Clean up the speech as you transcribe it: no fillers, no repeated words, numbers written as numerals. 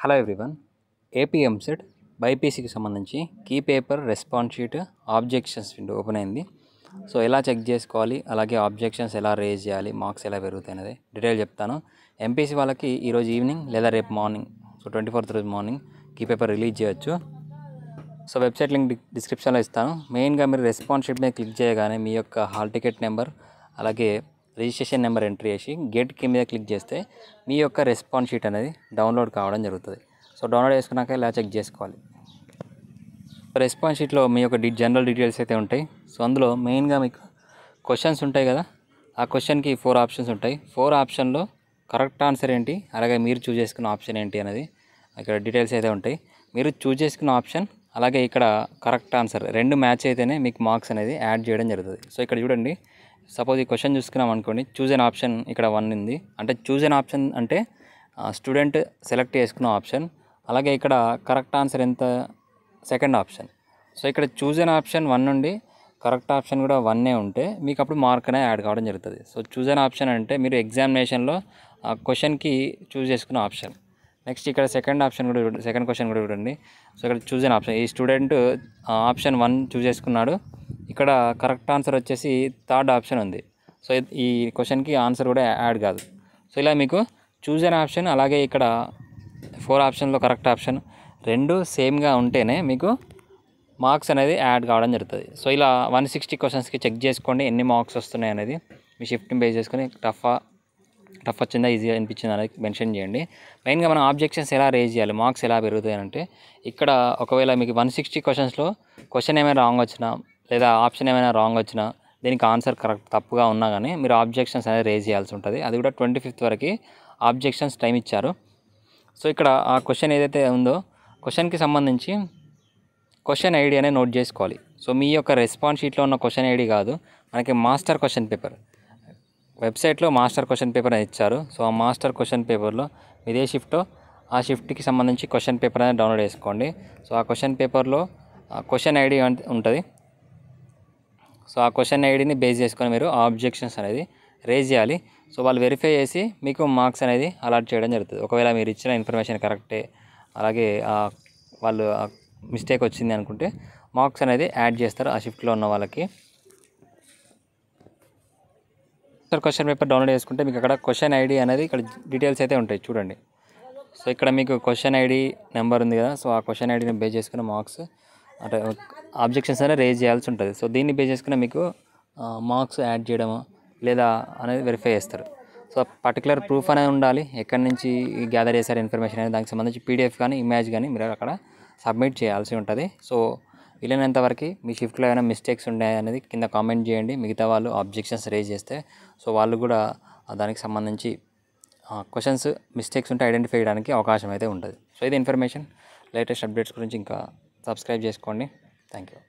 Hello everyone. AP EAMCET బైపీసీకి సంబంధించి key paper response sheet objections window open అయింది. So ఎలా చెక్ చేసుకోవాలి, అలాగే ఆబ్జెక్షన్స్ ఎలా రేజ్ చేయాలి, మార్క్స్ ఎలా పెరుగుతాయి అనేది డీటెయిల్ చెప్తాను. ఎంపీసీ వాళ్ళకి ఈరోజు ఈవినింగ్ లేదా రేపు మార్నింగ్, సో 24th రోజు మార్నింగ్ కీ పేపర్ రిలీజ్ చేయొచ్చు. సో వెబ్సైట్ లింక్ డిస్క్రిప్షన్లో ఇస్తాను. మెయిన్గా మీరు రెస్పాన్స్ షీట్ మీద క్లిక్ చేయగానే మీ యొక్క హాల్ టికెట్ నెంబర్ అలాగే రిజిస్ట్రేషన్ నెంబర్ ఎంట్రీ చేసి గేట్ కీ మీద క్లిక్ చేస్తే మీ యొక్క రెస్పాన్స్ షీట్ అనేది డౌన్లోడ్ కావడం జరుగుతుంది. సో డౌన్లోడ్ చేసుకున్నాక ఇలా చెక్ చేసుకోవాలి. రెస్పాన్స్ షీట్లో మీ యొక్క జనరల్ డీటెయిల్స్ అయితే ఉంటాయి. సో అందులో మెయిన్గా మీకు క్వశ్చన్స్ ఉంటాయి కదా, ఆ క్వశ్చన్కి 4 ఆప్షన్స్ ఉంటాయి. 4 ఆప్షన్లో కరెక్ట్ ఆన్సర్ ఏంటి, అలాగే మీరు చూస్ చేసుకున్న ఆప్షన్ ఏంటి అనేది ఇక్కడ డీటెయిల్స్ అయితే ఉంటాయి. మీరు చూస్ చేసుకున్న ఆప్షన్ అలాగే ఇక్కడ కరెక్ట్ ఆన్సర్ 2 మ్యాచ్ అయితేనే మీకు మార్క్స్ అనేది యాడ్ చేయడం జరుగుతుంది. సో ఇక్కడ చూడండి, సపోజ్ ఈ క్వశ్చన్ చూసుకున్నాం అనుకోండి, చూజ్ అన్ ఆప్షన్ ఇక్కడ 1 ఉంది. అంటే చూజ్ అన్ ఆప్షన్ అంటే స్టూడెంట్ సెలెక్ట్ చేసుకున్న ఆప్షన్. అలాగే ఇక్కడ కరెక్ట్ ఆన్సర్ ఎంత, సెకండ్ ఆప్షన్. సో ఇక్కడ చూజ్ అన్ ఆప్షన్ 1 నుండి కరెక్ట్ ఆప్షన్ కూడా 1 ఉంటే మీకు అప్పుడు మార్క్ అనేది యాడ్ కావడం జరుగుతుంది. సో చూజ్ అన్ ఆప్షన్ అంటే మీరు ఎగ్జామినేషన్లో క్వశ్చన్కి చూజ్ చేసుకున్న ఆప్షన్. నెక్స్ట్ ఇక్కడ సెకండ్ క్వశ్చన్ కూడా చూడండి. సో ఇక్కడ చూజ్ అన్ ఆప్షన్, ఈ స్టూడెంట్ ఆప్షన్ 1 చూజ్ చేసుకున్నాడు. ఇక్కడ కరెక్ట్ ఆన్సర్ వచ్చేసి థర్డ్ ఆప్షన్ ఉంది. సో ఈ క్వశ్చన్కి ఆన్సర్ కూడా యాడ్ కాదు. సో ఇలా మీకు చూజ్ అన్ ఆప్షన్ అలాగే ఇక్కడ 4 ఆప్షన్లో కరెక్ట్ ఆప్షన్ 2 సేమ్గా ఉంటేనే మీకు మార్క్స్ అనేది యాడ్ కావడం జరుగుతుంది. సో ఇలా 160 క్వశ్చన్స్కి చెక్ చేసుకోండి ఎన్ని మార్క్స్ వస్తున్నాయి అనేది. మీ షిఫ్ట్ని బేస్ చేసుకొని టఫ్ వచ్చిందా, ఈజీ అనిపించింది అనేది మెన్షన్ చేయండి. మెయిన్గా మనం ఆబ్జెక్షన్స్ ఎలా రేజ్ చేయాలి, మార్క్స్ ఎలా పెరుగుతాయి అంటే ఇక్కడ ఒకవేళ మీకు 160 క్వశ్చన్స్లో క్వశ్చన్ ఏమైనా రాంగ్ వచ్చినా లేదా ఆప్షన్ ఏమైనా రాంగ్ వచ్చినా దీనికి ఆన్సర్ కరెక్ట్ తప్పుగా ఉన్నా కానీ మీరు ఆబ్జెక్షన్స్ అనేది రేజ్ చేయాల్సి ఉంటుంది. అది కూడా 25th వరకు ఆబ్జెక్షన్స్ టైం ఇచ్చారు. సో ఇక్కడ ఆ క్వశ్చన్ ఏదైతే ఉందో క్వశ్చన్కి సంబంధించి క్వశ్చన్ ఐడి అనేది నోట్ చేసుకోవాలి. సో మీ యొక్క రెస్పాన్స్ షీట్లో ఉన్న క్వశ్చన్ ఐడి కాదు, మనకి మాస్టర్ క్వశ్చన్ పేపర్ వెబ్సైట్లో మాస్టర్ క్వశ్చన్ పేపర్ అని ఇచ్చారు. సో ఆ మాస్టర్ క్వశ్చన్ పేపర్లో ఇదే షిఫ్టో ఆ షిఫ్ట్కి సంబంధించి క్వశ్చన్ పేపర్ అనేది డౌన్లోడ్ చేసుకోండి. సో ఆ క్వశ్చన్ పేపర్లో క్వశ్చన్ ఐడి ఉంటుంది. సో ఆ క్వశ్చన్ ఐడిని బేస్ చేసుకొని మీరు ఆబ్జెక్షన్స్ అనేది రేజ్ చేయాలి. సో వాళ్ళు వెరిఫై చేసి మీకు మార్క్స్ అనేది అలాట్ చేయడం జరుగుతుంది. ఒకవేళ మీరు ఇచ్చిన ఇన్ఫర్మేషన్ కరెక్టే అలాగే వాళ్ళు మిస్టేక్ వచ్చింది అనుకుంటే మార్క్స్ అనేది యాడ్ చేస్తారు ఆ షిఫ్ట్లో ఉన్న వాళ్ళకి. క్వశ్చన్ పేపర్ డౌన్లోడ్ చేసుకుంటే మీకు అక్కడ క్వశ్చన్ ఐడి అనేది ఇక్కడ డీటెయిల్స్ అయితే ఉంటాయి చూడండి. సో ఇక్కడ మీకు క్వశ్చన్ ఐడి నెంబర్ ఉంది కదా, సో ఆ క్వశ్చన్ ఐడిని బేస్ చేసుకున్న మార్క్స్ అంటే ఆబ్జెక్షన్స్ అనేది రేజ్ చేయాల్సి ఉంటుంది. సో దీన్ని బేస్ చేసుకుని మీకు మార్క్స్ యాడ్ చేయడము లేదా అనేది వెరిఫై చేస్తారు. సో పర్టికులర్ ప్రూఫ్ అనేది ఉండాలి, ఎక్కడి నుంచి గ్యాదర్ చేశారు ఇన్ఫర్మేషన్ అనేది, దానికి సంబంధించి పీడిఎఫ్ కానీ ఇమేజ్ కానీ మీరు అక్కడ సబ్మిట్ చేయాల్సి ఉంటుంది. సో వీలైనంత వరకు మీ షిఫ్ట్లో ఏమైనా మిస్టేక్స్ ఉన్నాయి అనేది కింద కామెంట్ చేయండి. మిగతా వాళ్ళు ఆబ్జెక్షన్స్ రేజ్ చేస్తే సో వాళ్ళు కూడా దానికి సంబంధించి క్వశ్చన్స్ మిస్టేక్స్ ఉంటే ఐడెంటిఫై చేయడానికి అవకాశం అయితే ఉంటుంది. సో ఇది ఇన్ఫర్మేషన్. లేటెస్ట్ అప్డేట్స్ గురించి ఇంకా సబ్స్క్రైబ్ చేసుకోండి. Thank you.